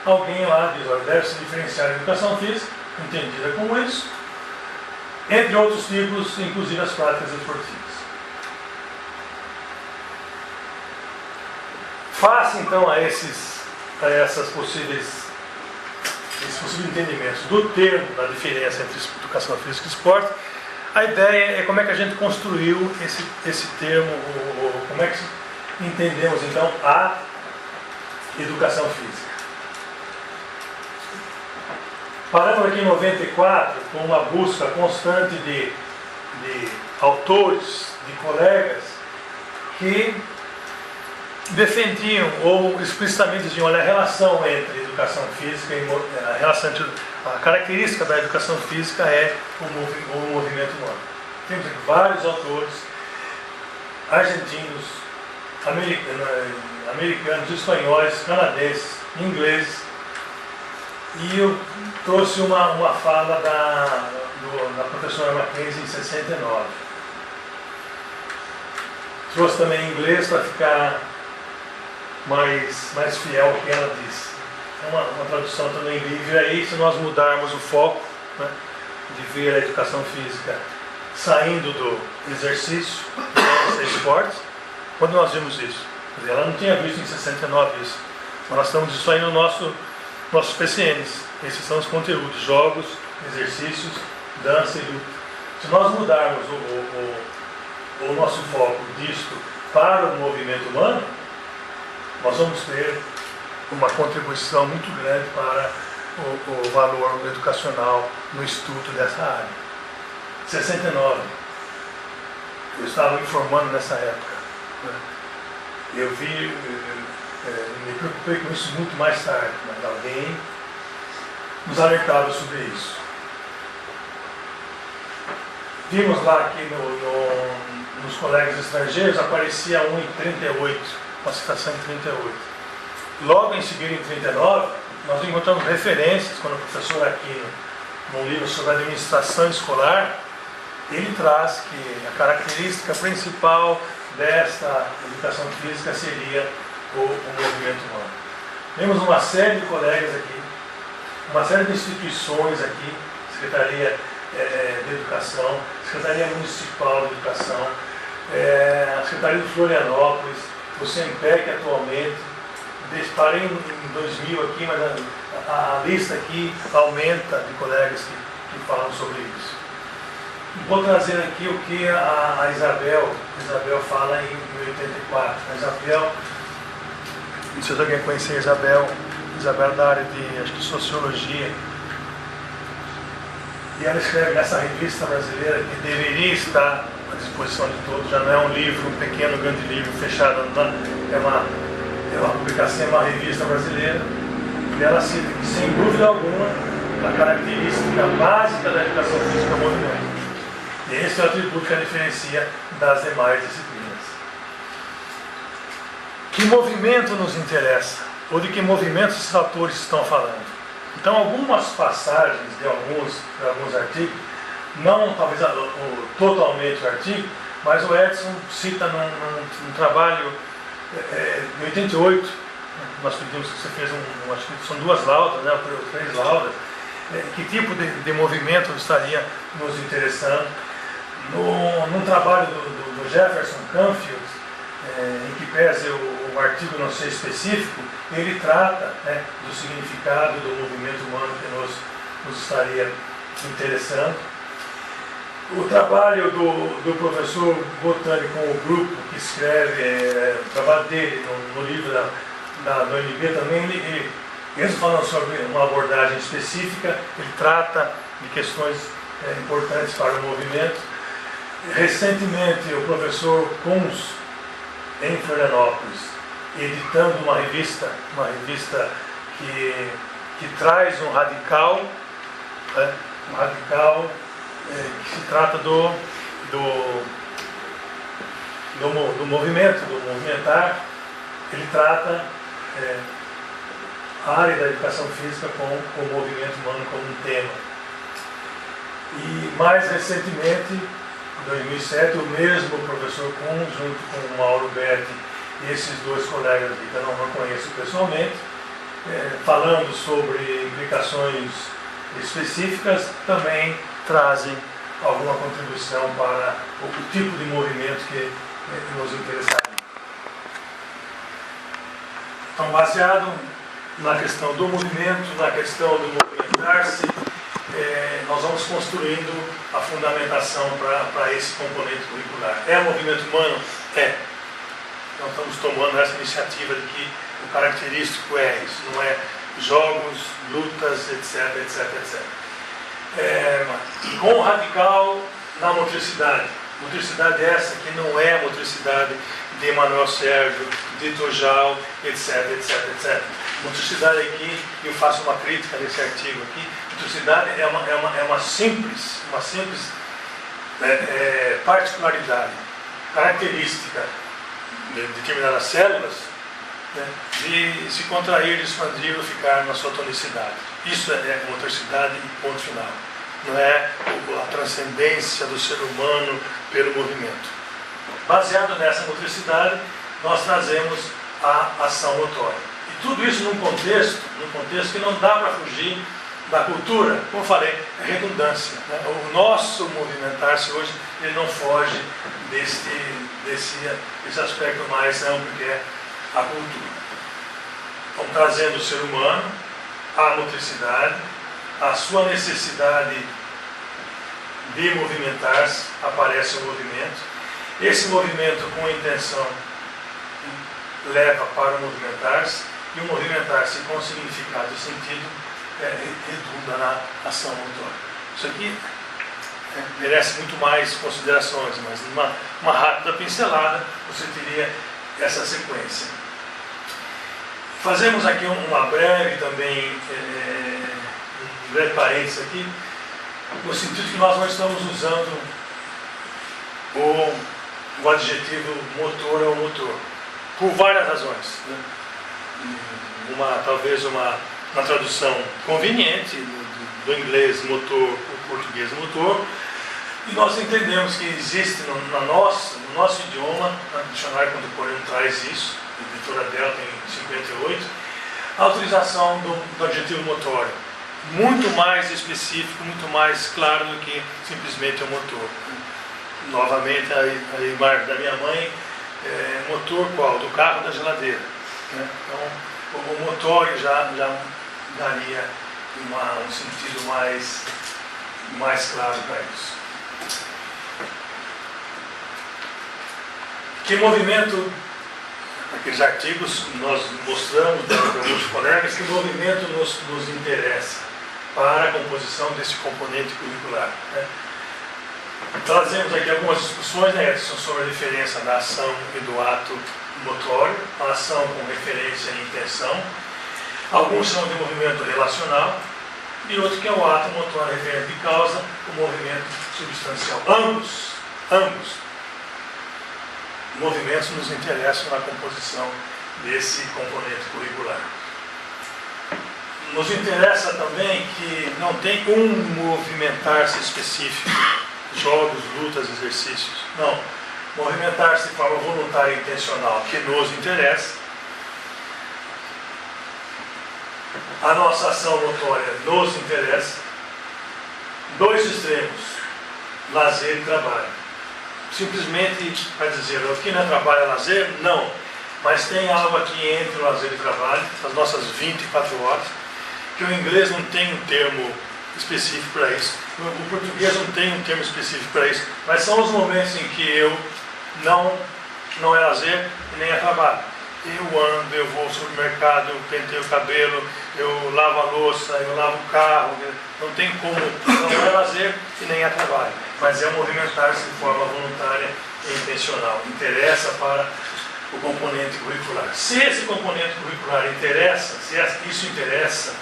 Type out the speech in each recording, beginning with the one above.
alguém lá diz, olha, deve-se diferenciar a educação física, entendida como isso, entre outros tipos, inclusive as práticas esportivas. Face então a esses possíveis entendimentos do termo, da diferença entre educação física e esporte, a ideia é como é que a gente construiu esse termo, ou como é que entendemos então a educação física. Paramos aqui em 94 com uma busca constante de autores, de colegas que defendiam ou explicitamente diziam, olha, a relação entre educação física e a característica da educação física é o movimento humano. Temos aqui vários autores argentinos, americanos, espanhóis, canadenses, ingleses, e eu trouxe uma fala da professora Mackenzie em 69. Trouxe também em inglês para ficar mais fiel ao que ela disse. É uma tradução também livre aí, se nós mudarmos o foco, né, de ver a educação física saindo do exercício, do esporte. Quando nós vimos isso? Ela não tinha visto em 69 isso, mas nós estamos isso aí no nossos PCNs. Esses são os conteúdos: jogos, exercícios, dança e luta. Se nós mudarmos o nosso foco disto para o movimento humano, nós vamos ter uma contribuição muito grande para o valor educacional no estudo dessa área. 69. Eu estava me informando nessa época, né? Eu me preocupei com isso muito mais tarde, mas alguém nos alertava sobre isso. Vimos lá que nos colegas estrangeiros aparecia um em 38, uma citação em 38. Logo em seguida, em 39, nós encontramos referências, quando o professor Aquino, num livro sobre administração escolar, ele traz que a característica principal desta educação física seria o movimento humano. Temos uma série de colegas aqui, uma série de instituições aqui, Secretaria de Educação, Secretaria Municipal de Educação, a Secretaria de Florianópolis, o SEMPEC atualmente. Parei em 2000 aqui, mas a lista aqui aumenta de colegas que falam sobre isso. Vou trazer aqui o que a Isabel fala em 84. A Isabel, não sei se alguém conhecer a Isabel é da área de, acho que, sociologia. E ela escreve nessa revista brasileira que deveria estar à disposição de todos. Já não é um livro, um pequeno, grande livro fechado, é uma publicação, é uma revista brasileira. E ela cita que, sem dúvida alguma, a característica básica da educação física é o movimento. E esse é o atributo que a diferencia das demais disciplinas. Que movimento nos interessa? Ou de que movimento esses autores estão falando? Então, algumas passagens de alguns artigos, não talvez totalmente o artigo, mas o Edson cita num trabalho em 88, nós pedimos que você fez acho que são 2 laudas, né, ou 3 laudas, que tipo de movimento estaria nos interessando. Num trabalho do Jefferson Canfield, em que pese o artigo não ser específico, ele trata, né, do significado do movimento humano que nos estaria interessando. O trabalho do professor Botani com o grupo que escreve, o trabalho dele no livro da UNB também, eles falam sobre uma abordagem específica, ele trata de questões importantes para o movimento. Recentemente, o professor Kunz, em Florianópolis, editando uma revista que traz um radical, né, que se trata do movimento, do movimentar. Ele trata a área da educação física com o movimento humano como um tema. E mais recentemente, em 2007, o mesmo professor Kuhn, junto com o Mauro Betti e esses 2 colegas aqui que eu não conheço pessoalmente, falando sobre implicações específicas, também trazem alguma contribuição para o tipo de movimento que nos interessaria. Então, baseado na questão do movimento, na questão do movimentar-se, nós vamos construindo a fundamentação para esse componente curricular. É movimento humano? É. Então estamos tomando essa iniciativa de que o característico é isso, não é jogos, lutas, etc, etc, etc. Com o radical na motricidade. Motricidade essa que não é a motricidade de Emmanuel Sérgio, de Tojal, etc, etc, etc. Motricidade aqui, eu faço uma crítica nesse artigo aqui, motricidade é uma simples particularidade, característica de determinadas células, né, de se contrair, expandir ou ficar na sua tonicidade. Isso é motricidade e ponto final. Não é a transcendência do ser humano pelo movimento. Baseado nessa motricidade, nós trazemos a ação motória. E tudo isso num contexto que não dá para fugir da cultura. Como eu falei, é redundância, né? O nosso movimentar-se hoje, ele não foge desse aspecto mais amplo que é a cultura. Então, trazendo o ser humano, a motricidade, a sua necessidade de movimentar-se, aparece o movimento. Esse movimento com intenção leva para o movimentar-se, e o movimentar-se com significado e sentido redunda na ação motora. Isso aqui merece muito mais considerações, mas numa rápida pincelada você teria essa sequência. Fazemos aqui uma breve também, um breve parênteses aqui, no sentido que nós não estamos usando o adjetivo motor ou motor, por várias razões, né? Talvez uma tradução conveniente do inglês motor, o português motor, e nós entendemos que existe no nosso idioma, no dicionário contemporâneo traz isso, a editora dela tem 58, a utilização do adjetivo motório, muito mais específico, muito mais claro do que simplesmente o motor. Novamente, a imagem da minha mãe, motor qual? Do carro, da geladeira, né? Então, o motor já daria um sentido mais claro para isso. Que movimento, naqueles artigos nós mostramos para alguns colegas, que movimento nos interessa para a composição desse componente curricular, né? Trazemos aqui algumas discussões, né, Edson, sobre a diferença da ação e do ato motório, a ação com referência e intenção. Alguns são de movimento relacional e outro que é o ato motório referente de causa, o movimento substancial. Ambos movimentos nos interessam na composição desse componente curricular. Nos interessa também que não tem um movimentar-se específico, jogos, lutas, exercícios. Não. Movimentar-se de forma voluntária e intencional, que nos interessa. A nossa ação motória nos interessa. Dois extremos, lazer e trabalho. Simplesmente para dizer, aqui não é trabalho, é lazer? Não. Mas tem algo aqui entre o lazer e o trabalho, as nossas 24 horas, que o inglês não tem um termo específico para isso, o português não tem um termo específico para isso, mas são os momentos em que eu não é lazer e nem é trabalho. Eu ando, eu vou ao supermercado, eu penteio o cabelo, eu lavo a louça, eu lavo o carro, não tem como, não é lazer e nem é trabalho, mas é movimentar-se de forma voluntária e intencional, interessa para o componente curricular. Se esse componente curricular interessa, se isso interessa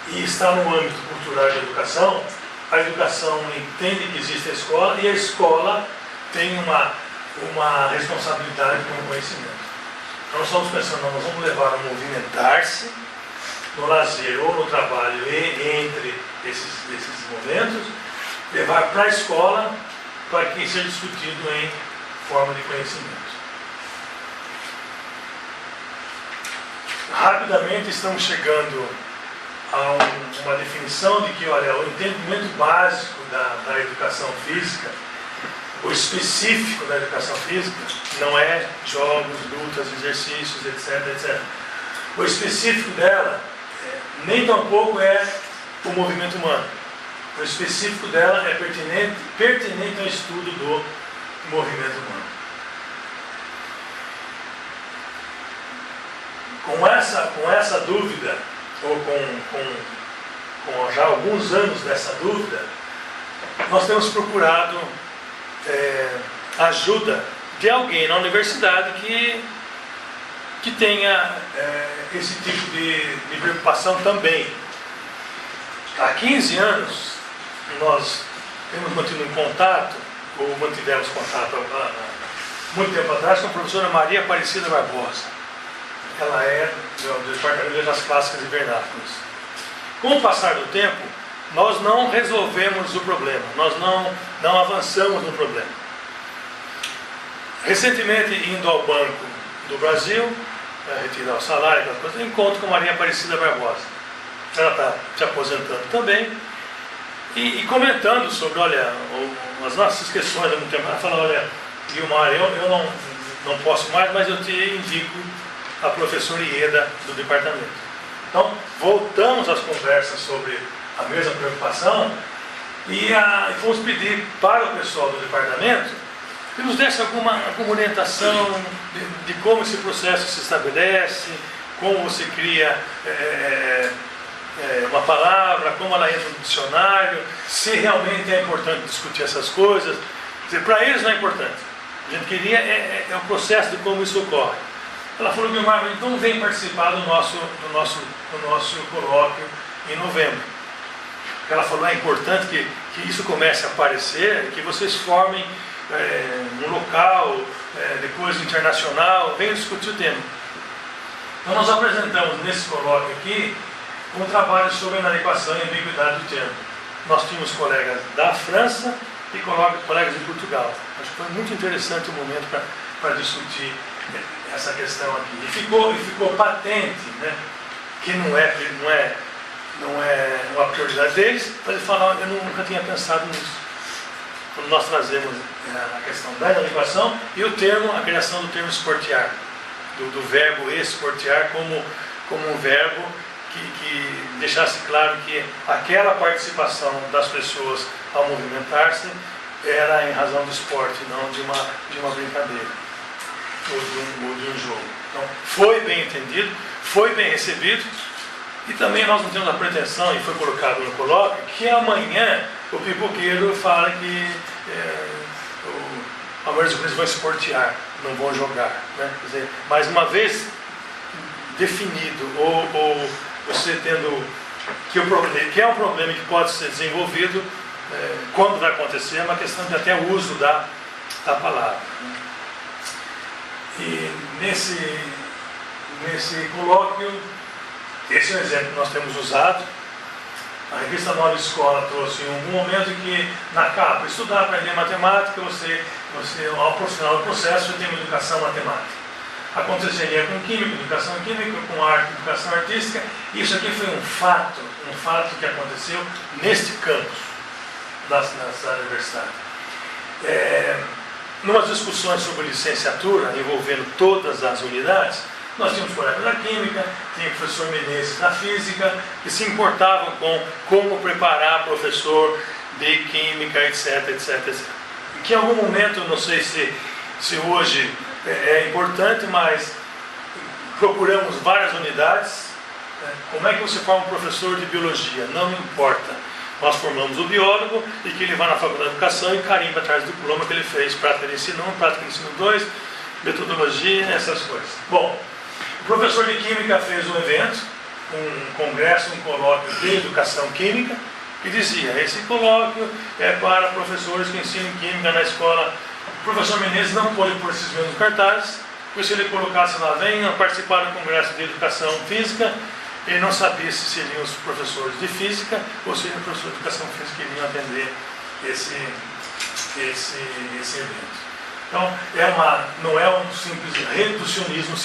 e está no âmbito cultural de educação, a educação entende que existe a escola e a escola tem uma responsabilidade com o conhecimento. Então nós estamos pensando, nós vamos levar a movimentar-se no lazer ou no trabalho e entre esses momentos, levar para a escola para que seja discutido em forma de conhecimento. rapidamente estamos chegando a uma definição de que, olha, o entendimento básico da educação física, o específico da educação física, não é jogos, lutas, exercícios, etc, etc. O específico dela, nem tampouco é o movimento humano. O específico dela é pertinente ao estudo do movimento humano. Com essa dúvida, ou com já alguns anos dessa dúvida, nós temos procurado ajuda de alguém na universidade que tenha esse tipo de preocupação também. Há 15 anos, nós temos mantido um contato, ou mantivemos contato muito tempo atrás, com a professora Maria Aparecida Barbosa. Ela é do Departamento de Letras Clássicas e Vernáculos. Com o passar do tempo, nós não resolvemos o problema, nós não avançamos no problema. Recentemente, indo ao Banco do Brasil, retirar o salário, aquelas coisas, eu encontro com Maria Aparecida Barbosa. Ela está se aposentando também, e comentando sobre, olha, as nossas questões há muito tempo. Ela fala, olha, Guilmar, eu não posso mais, mas eu te indico a professora Ieda do departamento. Então, voltamos às conversas sobre a mesma preocupação e fomos pedir para o pessoal do departamento que nos desse alguma orientação de como esse processo se estabelece, como você cria uma palavra, como ela entra no dicionário, se realmente é importante discutir essas coisas. Quer dizer, para eles não é importante. A gente queria o processo de como isso ocorre. Ela falou, Guilmar, então vem participar do nosso colóquio em novembro. Ela falou, é importante que isso comece a aparecer, que vocês formem um local, depois internacional, venham discutir o tema. Então nós apresentamos nesse colóquio aqui um trabalho sobre inadequação e ambiguidade do termo. Nós tínhamos colegas da França e colegas de Portugal. Acho que foi muito interessante o momento para discutir essa questão aqui. E ficou patente, né, que não é uma prioridade deles, mas eles falaram, eu nunca tinha pensado nisso. Quando nós trazemos a questão da inadequação e a criação do termo esportear, do verbo esportear como um verbo que deixasse claro que aquela participação das pessoas ao movimentar-se era em razão do esporte, não de uma brincadeira ou de um jogo. Então, foi bem entendido, foi bem recebido, e também nós não temos a pretensão, e foi colocado no colóquio, que amanhã o pipoqueiro fala que a maioria dos clubes vão esportear, não vão jogar, né? Quer dizer, mais uma vez definido, ou você tendo que é um problema que pode ser desenvolvido, quando vai acontecer, é uma questão de até o uso da palavra. E nesse colóquio, esse é um exemplo que nós temos usado. A revista Nova Escola trouxe em algum momento que na capa, estudar, aprender matemática, você ao profissional do processo, você tem uma educação matemática. Aconteceria com química, educação química, com arte, educação artística. Isso aqui foi um fato que aconteceu neste campus da universidade. Numas discussões sobre licenciatura, envolvendo todas as unidades, nós tínhamos colegas da química, tinha o professor Menezes da física, que se importavam com como preparar professor de química, etc, etc, etc. Que em algum momento, não sei se hoje é importante, mas procuramos várias unidades. Como é que você forma um professor de biologia? Não importa. Nós formamos o biólogo e que ele vai na faculdade de educação e carimba atrás do diploma que ele fez, prática de ensino 1, prática de ensino 2, metodologia, essas coisas. Bom, o professor de química fez um evento, um congresso, um colóquio de educação química, que dizia, esse colóquio é para professores que ensinam química na escola. O professor Menezes não pôde pôr esses mesmos cartazes, porque se ele colocasse lá, venham participar do congresso de educação física, ele não sabia se seriam os professores de física ou se seriam os professores de educação física que iriam atender esse evento. Então, não é um simples reducionismo